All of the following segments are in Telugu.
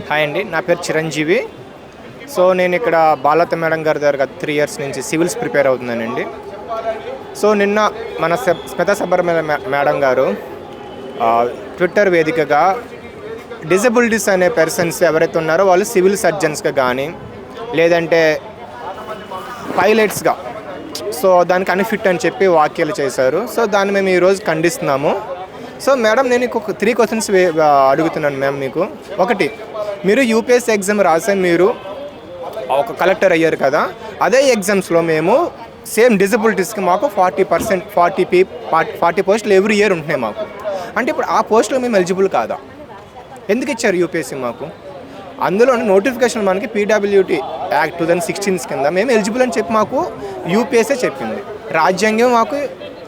హాయ్ అండి, నా పేరు చిరంజీవి. సో నేను ఇక్కడ బాలత మేడం గారి దగ్గర 3 ఇయర్స్ నుంచి సివిల్స్ ప్రిపేర్ అవుతున్నానండి. సో నిన్న మన స్మితా సబర్మల మేడం గారు ట్విట్టర్ వేదికగా డిజబిలిటీస్ అనే పర్సన్స్ ఎవరైతే ఉన్నారో వాళ్ళు సివిల్ సర్జన్స్గా కానీ లేదంటే పైలట్స్గా సో దానికి అన్ఫిట్ అని చెప్పి వ్యాఖ్యలు చేశారు. సో దాన్ని మేము ఈరోజు ఖండిస్తున్నాము. సో మేడం, నేను ఒక 3 క్వశ్చన్స్ అడుగుతున్నాను మ్యామ్ మీకు. ఒకటి, మీరు యూపీఎస్సీ ఎగ్జామ్ రాసే మీరు ఒక కలెక్టర్ అయ్యారు కదా, అదే ఎగ్జామ్స్లో మేము సేమ్ డిజబిలిటీస్కి మాకు 40 పోస్టులు ఎవ్రీ ఇయర్ ఉంటున్నాయి మాకు. అంటే ఇప్పుడు ఆ పోస్టులో మేము ఎలిజిబుల్ కాదా? ఎందుకు ఇచ్చారు యూపీఎస్సీ మాకు? అందులోని నోటిఫికేషన్ మనకి పీడబ్ల్యూటీ యాక్ట్ 2016 కింద మేము ఎలిజిబుల్ అని చెప్పి మాకు యూపీఎస్సీ చెప్పింది, రాజ్యాంగం మాకు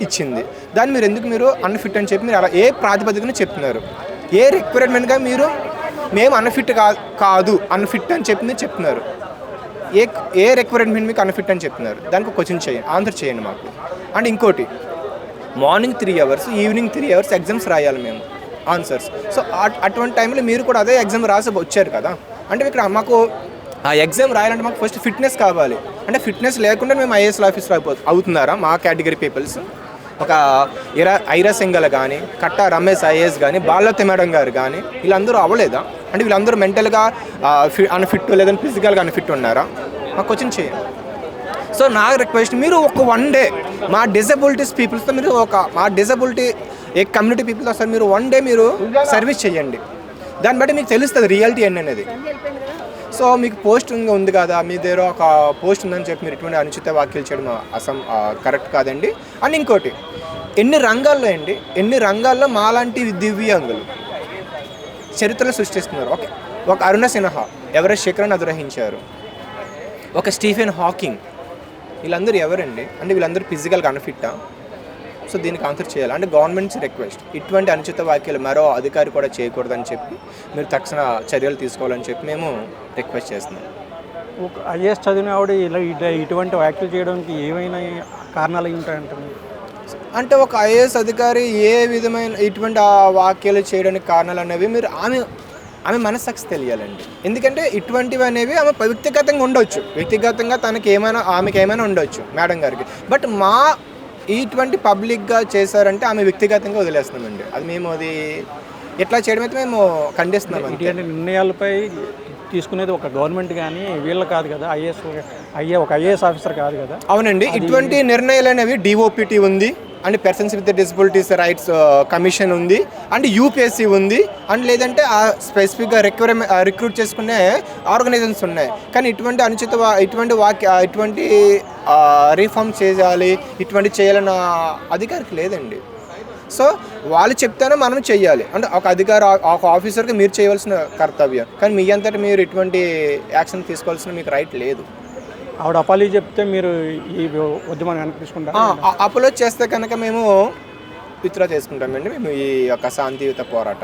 ఇచ్చింది. దాన్ని మీరు అన్ఫిట్ అని చెప్పి మీరు అలా ఏ ప్రాతిపదికన చెప్తున్నారు? ఏ రిక్వైర్మెంట్గా మీరు మేము కాదు అన్ఫిట్ అని చెప్పి చెప్తున్నారు? ఏ రిక్వైర్మెంట్ మీకు అన్ఫిట్ అని చెప్తున్నారు? దానికి క్వశ్చన్ చేయండి, ఆన్సర్ చేయండి మాకు. అండ్ ఇంకోటి, morning 3 hours evening 3 hours exams రాయాలి మేము ఆన్సర్స్. సో అటువంటి టైంలో మీరు కూడా అదే ఎగ్జామ్ రాసి వచ్చారు కదా. అంటే ఇక్కడ మాకు ఆ ఎగ్జామ్ రాయాలంటే మాకు ఫస్ట్ ఫిట్నెస్ కావాలి. అంటే ఫిట్నెస్ లేకుండా మేము ఐఏఎస్ ఆఫీసర్ అవుతున్నారా మా కేటగిరీ పీపుల్స్? ఒక ఐరా సింగల్ కానీ, కట్టా రమేష్ ఐఏఎస్ కానీ, బాలత మేడం గారు కానీ వీళ్ళందరూ అవ్వలేదా? అంటే వీళ్ళందరూ మెంటల్గా అన్ఫిట్ లేదంటే ఫిజికల్గా అన్ఫిట్ ఉన్నారా? మాకు క్వశ్చన్ చేయండి. సో నా రిక్వెస్ట్, మీరు ఒక 1 డే మా డిజబిలిటీస్ పీపుల్స్తో మీరు మా డిజబిలిటీ ఏ కమ్యూనిటీ పీపుల్తో సార్ మీరు 1 డే మీరు సర్వీస్ చేయండి. దాన్ని బట్టి మీకు తెలుస్తుంది రియాలిటీ ఏంటి అనేది. సో మీకు పోస్టింగ్ ఉంది కదా, మీ దగ్గర ఒక పోస్ట్ ఉందని చెప్పి మీరు ఇటువంటి అనుచిత వ్యాఖ్యలు చేయడం కరెక్ట్ కాదండి. అండ్ ఇంకోటి, ఎన్ని రంగాల్లో మాలాంటి దివ్యాంగులు చరిత్రలు సృష్టిస్తున్నారు. ఒక అరుణ సిన్హా ఎవరెస్ట్ శిఖరాన్ని అధిరోహించారు, ఒక స్టీఫెన్ హాకింగ్, వీళ్ళందరూ ఎవరండి? అంటే వీళ్ళందరూ ఫిజికల్గా అన్ఫిట్టా? సో దీనికి ఆన్సర్ చేయాలి. అంటే గవర్నమెంట్స్ రిక్వెస్ట్, ఇటువంటి అనుచిత వ్యాఖ్యలు మరో అధికారి కూడా చేయకూడదని చెప్పి మీరు తక్షణ చర్యలు తీసుకోవాలని చెప్పి మేము రిక్వెస్ట్ చేస్తున్నాం. ఒక ఐఏఎస్ చదివిన ఆవిడ ఇటువంటి వ్యాఖ్యలు చేయడానికి ఏమైనా కారణాలు ఉంటాయంటారు? అంటే ఒక ఐఏఎస్ అధికారి ఏ విధమైన ఇటువంటి వ్యాఖ్యలు చేయడానికి కారణాలు అనేవి మీరు ఆమె మనస్సాక్షి తెలియాలండి. ఎందుకంటే ఇటువంటివి అనేవి ఆమె వ్యక్తిగతంగా ఉండొచ్చు, వ్యక్తిగతంగా ఆమెకి ఏమైనా ఉండొచ్చు మేడం గారికి. బట్ ఇటువంటి పబ్లిక్గా చేశారంటే ఆమె వ్యక్తిగతంగా వదిలేస్తున్నామండి. అది ఎట్లా చేయడం అయితే మేము ఖండిస్తున్నాం. ఇటువంటి నిర్ణయాలపై తీసుకునేది ఒక గవర్నమెంట్ కానీ వీళ్ళు కాదు కదా, ఒక ఐఏఎస్ ఆఫీసర్ కాదు కదా. అవునండి, ఇటువంటి నిర్ణయాలు అనేవి డిఓపిటీ ఉంది, and persons with disabilities rights commission ఉంది, అండ్ యూపీఎస్సీ ఉంది, అండ్ లేదంటే స్పెసిఫిక్గా రిక్రూట్ చేసుకునే ఆర్గనైజేషన్స్ ఉన్నాయి. కానీ ఇటువంటి రీఫార్మ్ చేయాలి, ఇటువంటి చేయాలన్న అధికారికి లేదండి. సో వాళ్ళు చెప్తేనే మనం చెయ్యాలి. అంటే ఒక ఆఫీసర్కి మీరు చేయవలసిన కర్తవ్యం, కానీ మీ అంతటా మీరు ఇటువంటి యాక్షన్ తీసుకోవాల్సిన మీకు రైట్ లేదు. ఆవిడ అపాలజీ చెప్తే మీరు ఈ ఉద్యమాన్ని వెనక్కి తీసుకుంటారు? అపోలోజ్ చేస్తే కనుక మేము విత్డ్రా చేసుకుంటామండి మేము ఈ యొక్క శాంతియుత పోరాటాన్ని.